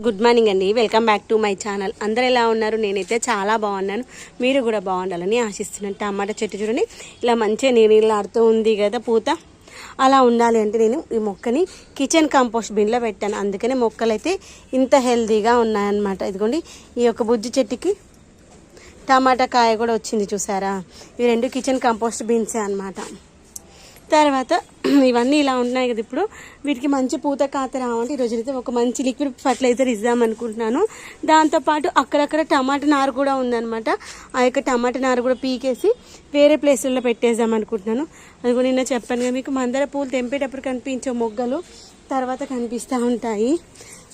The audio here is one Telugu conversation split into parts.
గుడ్ మార్నింగ్ అండి. Welcome back to my channel. అందరు ఎలా ఉన్నారు? నేనైతే చాలా బాగున్నాను. మీరు కూడా బాగుండాలని ఆశిస్తున్నాను. టమాటా చెట్టు చూడండి, ఇలా మంచిగా నీళ్ళాడుతూ ఉంది కదా పూత. అలా ఉండాలి అంటే నేను ఈ మొక్కని కిచెన్ కంపోస్ట్ బిన్లో పెట్టాను. అందుకనే మొక్కలు అయితే ఇంత హెల్తీగా ఉన్నాయన్నమాట. ఇదిగోండి, ఈ యొక్క బుజ్జి చెట్టుకి టమాటా కాయ కూడా వచ్చింది చూసారా. ఇవి రెండు కిచెన్ కంపోస్ట్ బిన్సే అన్నమాట. తర్వాత ఇవన్నీ ఇలా ఉన్నాయి కదా. ఇప్పుడు వీటికి మంచి పూత కాత రావాలంటే ఈరోజు అయితే ఒక మంచి లిక్విడ్ ఫర్టిలైజర్ ఇద్దామనుకుంటున్నాను. దాంతోపాటు అక్కడక్కడ టమాటా నారు కూడా ఉందన్నమాట. ఆ యొక్క టమాటా నారు కూడా పీకేసి వేరే ప్లేసుల్లో పెట్టేద్దాం అనుకుంటున్నాను. అది కూడా నిన్న చెప్పాను కదా మీకు, మందార పూలు తెంపేటప్పుడు కనిపించే మొగ్గలు తర్వాత కనిపిస్తూ ఉంటాయి.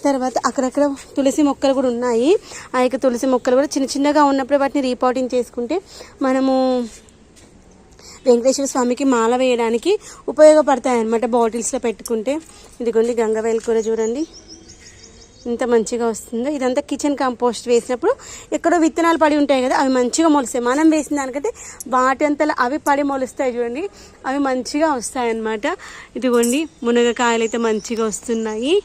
తర్వాత అక్కడక్కడ తులసి మొక్కలు కూడా ఉన్నాయి. ఆ యొక్క తులసి మొక్కలు కూడా చిన్న చిన్నగా ఉన్నప్పుడే వాటిని రీపాటింగ్ చేసుకుంటే మనము వెంకటేశ్వర స్వామికి మాల వేయడానికి ఉపయోగపడతాయి అన్నమాట, బాటిల్స్లో పెట్టుకుంటే. ఇదిగోండి గంగవేల్ కూర చూడండి ఇంత మంచిగా వస్తుందో. ఇదంతా కిచెన్ కంపోస్ట్ వేసినప్పుడు ఎక్కడో విత్తనాలు పడి ఉంటాయి కదా, అవి మంచిగా మొలుస్తాయి. మనం వేసిన దానికంటే వాటి అంతలో అవి పడి మొలుస్తాయి చూడండి, అవి మంచిగా వస్తాయి అన్నమాట. ఇదిగోండి మునగకాయలు అయితే మంచిగా వస్తున్నాయి,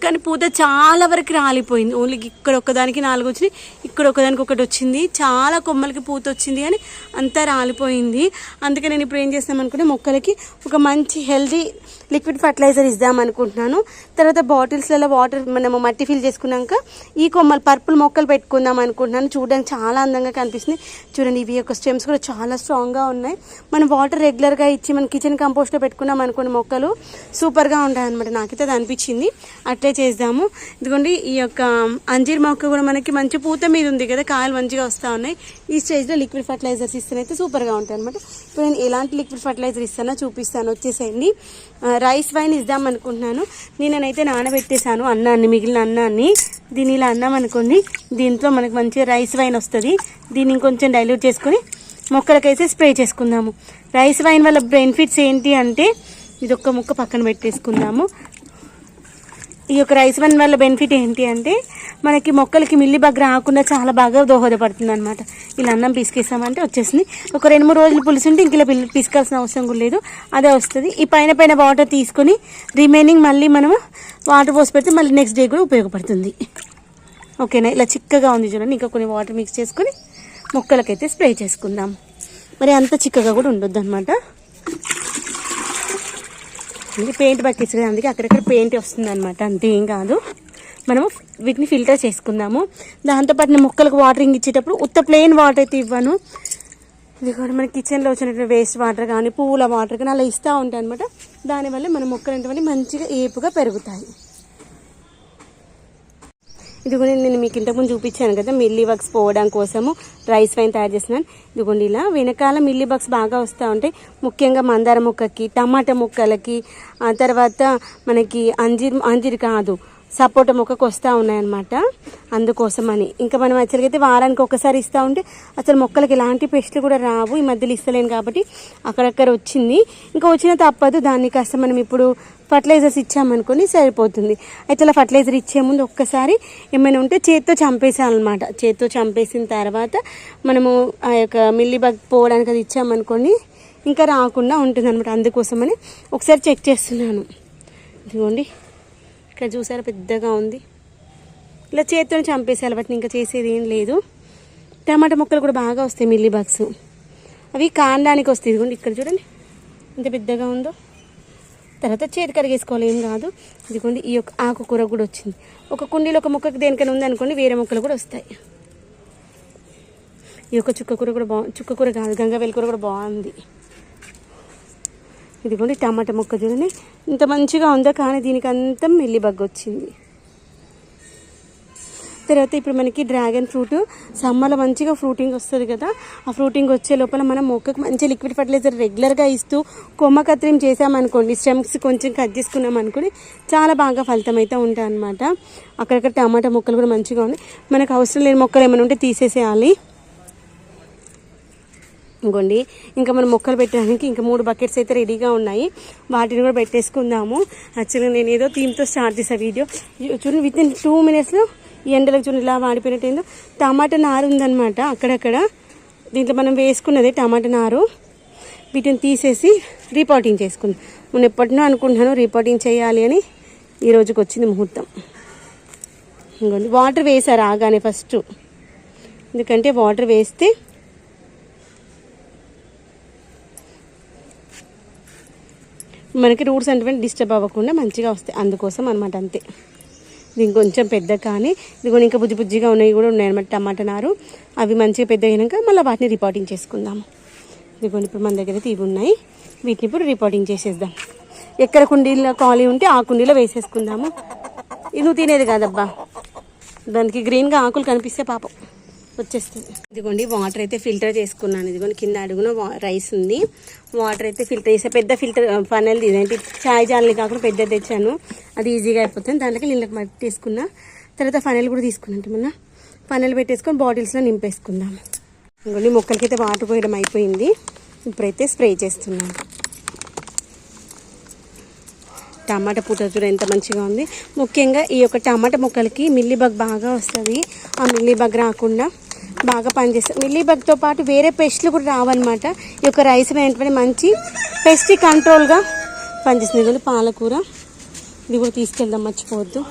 కానీ పూత చాలా వరకు రాలిపోయింది. ఓన్లీ ఇక్కడ ఒకదానికి 4 వచ్చినాయి, ఇక్కడ ఒకదానికి 1 వచ్చింది. చాలా కొమ్మలకి పూత వచ్చింది కానీ అంతా రాలిపోయింది. అందుకే నేను ఇప్పుడు ఏం చేస్తాం అనుకుంటే మొక్కలకి ఒక మంచి హెల్తీ లిక్విడ్ ఫర్టిలైజర్ ఇద్దాం అనుకుంటున్నాను. తర్వాత బాటిల్స్లలో వాటర్ మనము మట్టి ఫిల్ చేసుకున్నాక ఈ కొమ్మలు పర్పుల్ మొక్కలు పెట్టుకుందాం అనుకుంటున్నాను. చూడడానికి చాలా అందంగా కనిపిస్తుంది. చూడండి, ఇవి యొక్క స్టెమ్స్ కూడా చాలా స్ట్రాంగ్గా ఉన్నాయి. మనం వాటర్ రెగ్యులర్గా ఇచ్చి మనం కిచెన్ కంపోస్ట్లో పెట్టుకున్నాం అనుకోండి, మొక్కలు సూపర్గా ఉంటాయి అనమాట. నాకైతే అది అనిపించింది, అట్లే చేద్దాము. ఇదిగోండి, ఈ యొక్క అంజీర్ మొక్క కూడా మనకి మంచి పూత మీద ఉంది కదా, కాయలు మంచిగా వస్తూ ఉన్నాయి. ఈ స్టేజ్లో లిక్విడ్ ఫర్టిలైజర్స్ ఇస్తేనైతే సూపర్గా ఉంటాయి అనమాట. ఇప్పుడు నేను ఎలాంటి లిక్విడ్ ఫర్టిలైజర్ ఇస్తానో చూపిస్తాను, వచ్చేసేయండి. రైస్ వైన్ ఇద్దాం అనుకుంటున్నాను. నేనైతే నానబెట్టేశాను అన్నాన్ని, మిగిలిన అన్నాన్ని. దీన్ని ఇలా అన్నాం అనుకోండి, దీంట్లో మనకు మంచిగా రైస్ వైన్ వస్తుంది. దీన్ని ఇంకొంచెం డైల్యూట్ చేసుకొని మొక్కలకైతే స్ప్రే చేసుకుందాము. రైస్ వైన్ వల్ల బెనిఫిట్స్ ఏంటి అంటే, ఇది ఒక్క ముక్క పక్కన పెట్టేసుకుందాము. ఈ యొక్క రైస్ వైన్ వల్ల బెనిఫిట్ ఏంటి అంటే మనకి మొక్కలకి మిల్లీబగ్ రాకుండా చాలా బాగా దోహదపడుతుంది అనమాట. ఇలా అన్నం పిసికేసామంటే వచ్చేసింది. ఒక 2-3 రోజులు పులిసింటే ఇంక ఇలా పిసుకాల్సిన అవసరం కూడా లేదు, అదే వస్తుంది. ఈ పైన వాటర్ తీసుకొని రిమైనింగ్ మళ్ళీ మనం వాటర్ పోసి పెడితే మళ్ళీ నెక్స్ట్ డే కూడా ఉపయోగపడుతుంది. ఓకేనా, ఇలా చిక్కగా ఉంది చూడండి. ఇంకా కొన్ని వాటర్ మిక్స్ చేసుకొని మొక్కలకైతే స్ప్రే చేసుకుందాం. మరి అంత చిక్కగా కూడా ఉండొద్దు అనమాట. ఇది పెయింట్ బకెట్స్ కదా, అందుకే అక్కడక్కడ పెయింట్ వస్తుంది అనమాట, అంతే ఏం కాదు. మనము వీటిని ఫిల్టర్ చేసుకుందాము. దాంతోపాటు నేను మొక్కలకు వాటరింగ్ ఇచ్చేటప్పుడు ఉత్త ప్లెయిన్ వాటర్ అయితే ఇవ్వను. ఇది కూడా మన కిచెన్లో వచ్చినటువంటి వేస్ట్ వాటర్ కానీ పువ్వుల వాటర్ కానీ అలా ఇస్తూ ఉంటాయి అనమాట. దానివల్ల మన మొక్కలు ఏంటంటే మంచిగా ఏపుగా పెరుగుతాయి. ఇదిగోండి, నేను మీకు ఇంతకుముందు చూపించాను కదా మిల్లీ బగ్స్ పోవడం కోసము రైస్ వైన్ తయారు చేస్తున్నాను. ఇదిగోండి, ఇలా వెనకాల మిల్లీ బగ్స్ బాగా వస్తూ ఉంటాయి. ముఖ్యంగా మందార మొక్కకి, టమాటా మొక్కలకి, తర్వాత మనకి అంజీర్ కాదు సపోటా మొక్కకు వస్తూ ఉన్నాయన్నమాట. అందుకోసమని ఇంకా మనం యాక్చువల్గా అయితే వారానికి ఒకసారి ఇస్తూ ఉంటే అసలు మొక్కలకి ఎలాంటి పెస్ట్లు కూడా రావు. ఈ మధ్యలో ఇస్తలేను కాబట్టి అక్కడక్కడ వచ్చింది. ఇంకా వచ్చిన తప్పదు, దాన్ని కాస్త మనం ఇప్పుడు ఫర్టిలైజర్స్ ఇచ్చామనుకొని సరిపోతుంది. అయితే అలా ఫర్టిలైజర్ ఇచ్చే ముందు ఒక్కసారి ఏమైనా ఉంటే చేత్తో చంపేసాలన్నమాట. చేత్తో చంపేసిన తర్వాత మనము ఆ యొక్క మిల్లీ బగ్ పోవడానికి అది ఇచ్చామనుకోండి ఇంకా రాకుండా ఉంటుంది అనమాట. అందుకోసమని ఒకసారి చెక్ చేస్తున్నాను. ఇదిగోండి, ఇక్కడ చూసారా పెద్దగా ఉంది. ఇలా చేతితో చంపేసాలి వాటిని, ఇంకా చేసేది ఏం లేదు. టమాటా మొక్కలు కూడా బాగా వస్తాయి మిల్లీ బగ్స్, అవి కాండానికి వస్తాయి. ఇదిగోండి, ఇక్కడ చూడండి ఎంత పెద్దగా ఉందో. తర్వాత చేతి కడిగేసుకోవాలి, ఏం కాదు. ఇదిగోండి, ఈ యొక్క ఆకుకూర కూడా వచ్చింది. ఒక కుండీలో ఒక మొక్కకి దేనికైనా ఉంది అనుకోండి, వేరే మొక్కలు కూడా వస్తాయి. ఈ యొక్క చుక్కకూర కూడా చుక్కకూర కాదు, గంగవేల్ కూర కూడా బాగుంది. ఇదిగోండి, టమాటా మొక్క చూడండి ఇంత మంచిగా ఉందో, కానీ దీనికి అంతా మిల్లీ బగ్ వచ్చింది. తర్వాత ఇప్పుడు మనకి డ్రాగన్ ఫ్రూట్ సమ్మర్లో మంచిగా ఫ్రూటింగ్ వస్తుంది కదా, ఆ ఫ్రూటింగ్ వచ్చే లోపల మనం మొక్కకు మంచి లిక్విడ్ ఫర్టిలైజర్ రెగ్యులర్గా ఇస్తూ కొమ్మ కత్తిరింగ్ చేసామనుకోండి, స్టెమ్స్ కొంచెం కట్ చేసుకున్నాం అనుకోండి, చాలా బాగా ఫలితం అయితే ఉంటాయి అన్నమాట. అక్కడక్కడ టమాటా మొక్కలు కూడా మంచిగా ఉన్నాయి. మనకు అవసరం లేని మొక్కలు ఏమైనా ఉంటే తీసేసేయాలి. ఇంకోండి, ఇంకా మనం మొక్కలు పెట్టడానికి ఇంకా 3 బకెట్స్ అయితే రెడీగా ఉన్నాయి, వాటిని కూడా పెట్టేసుకుందాము. యాక్చువల్గా నేను ఏదో థీమ్తో స్టార్ట్ చేసే వీడియో చూడండి, వితిన్ 2 minutesలో ఈ ఎండలకు చూడండి ఇలా వాడిపోయినట్టు. టమాటా నారు ఉందన్నమాట అక్కడక్కడ, దీంట్లో మనం వేసుకున్నదే టమాటా నారు. వీటిని తీసేసి రీపాటింగ్ చేసుకుందాం. నేను ఎప్పటినో అనుకుంటున్నాను రీపాటింగ్ చేయాలి అని, ఈ రోజుకి వచ్చింది ముహూర్తం. ఇంకోండి వాటర్ వేసారు ఆగానే ఫస్ట్, ఎందుకంటే వాటర్ వేస్తే మనకి రూట్స్ అంటే డిస్టర్బ్ అవ్వకుండా మంచిగా వస్తాయి, అందుకోసం అనమాట. అంతే. దీని కొంచెం పెద్ద కానీ ఇదిగో ఇంకా బుజ్జి బుజ్జిగా ఉన్నాయి కూడా ఉన్నాయి అనమాట టమాటా నారు. అవి మంచిగా పెద్ద అయినాక మళ్ళీ వాటిని రిపోర్టింగ్ చేసుకుందాము. ఇదిగోండి ఇప్పుడు మన దగ్గర ఇవి ఉన్నాయి, వీటిని ఇప్పుడు రిపోర్టింగ్ చేసేద్దాం. ఎక్కడ కుండీలో ఖాళీ ఉంటే ఆ కుండీలో వేసేసుకుందాము. ఇది నువ్వు తినేది కాదబ్బా, దానికి గ్రీన్గా ఆకులు కనిపిస్తే పాపం వచ్చేస్తుంది. ఇదిగోండి వాటర్ అయితే ఫిల్టర్ చేసుకున్నాను. ఇదిగోండి కింద అడుగున రైస్ ఉంది, వాటర్ అయితే ఫిల్టర్ చేసే పెద్ద ఫిల్టర్ ఫనల్ ఇదేంటి చాయ్ జాలి కాకుండా పెద్దది తెచ్చాను, అది ఈజీగా అయిపోతుంది. దాంట్లోకి నీళ్ళకి పెట్టేసుకున్నా. తర్వాత ఫనల్ కూడా తీసుకున్నాంటే మొన్న ఫనల్ పెట్టేసుకొని బాటిల్స్లో నింపేసుకుందాము. ఇంకోండి మొక్కలకైతే వాటర్ పోయడం అయిపోయింది, ఇప్పుడైతే స్ప్రే చేస్తున్నాను. టమాటా పూత చూడ ఎంత మంచిగా ఉంది. ముఖ్యంగా ఈ యొక్క టమాటా మొక్కలకి మిల్లీబగ్ బాగా వస్తుంది. ఆ మిల్లీబగ్ రాకుండా బాగా పనిచేస్తుంది. మిల్లీబగ్తో పాటు వేరే పెస్ట్లు కూడా రావన్నమాట. ఈ యొక్క రైస్ ఏంటంటే మంచి పెస్ట్ కంట్రోల్గా పనిచేస్తుంది. ఇది పాలకూర, ఇది కూడా తీసుకెళ్దాం మర్చిపోవద్దు.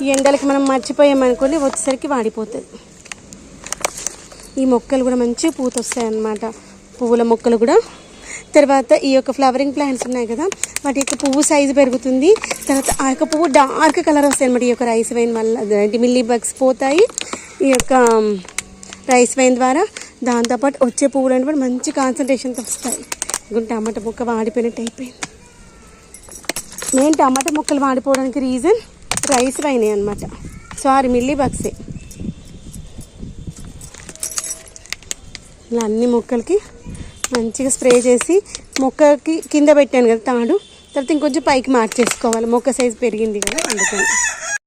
ఈ ఎండలకి మనం మర్చిపోయామనుకోండి వచ్చేసరికి వాడిపోతుంది. ఈ మొక్కలు కూడా మంచి పూత వస్తాయి అన్నమాట, పువ్వుల మొక్కలు కూడా. తర్వాత ఈ యొక్క ఫ్లవరింగ్ ప్లాంట్స్ ఉన్నాయి కదా, వాటి యొక్క పువ్వు సైజు పెరుగుతుంది. తర్వాత ఆ యొక్క పువ్వు డార్క్ కలర్ వస్తాయి అన్నమాట. ఈ యొక్క రైస్ వైన్ వల్ల మిల్లీ బగ్స్ పోతాయి ఈ యొక్క రైస్ వైన్ ద్వారా. దాంతోపాటు వచ్చే పువ్వులు అంటే మంచి కాన్సన్ట్రేషన్తో వస్తాయి. ఇంకా టమాటా మొక్క వాడిపోయినట్టు అయిపోయింది. మెయిన్ టమాటా మొక్కలు వాడిపోవడానికి రీజన్ రైస్ వైనే అనమాట, సారీ మిల్లీ బగ్సే. ఇలా అన్ని మొక్కలకి మంచిగా స్ప్రే చేసి మొక్కకి కింద పెట్టాను కదా తాడు, తర్వాత ఇంకొంచెం పైకి మార్చేసుకోవాలి, మొక్క సైజు పెరిగింది కదా అందుకని.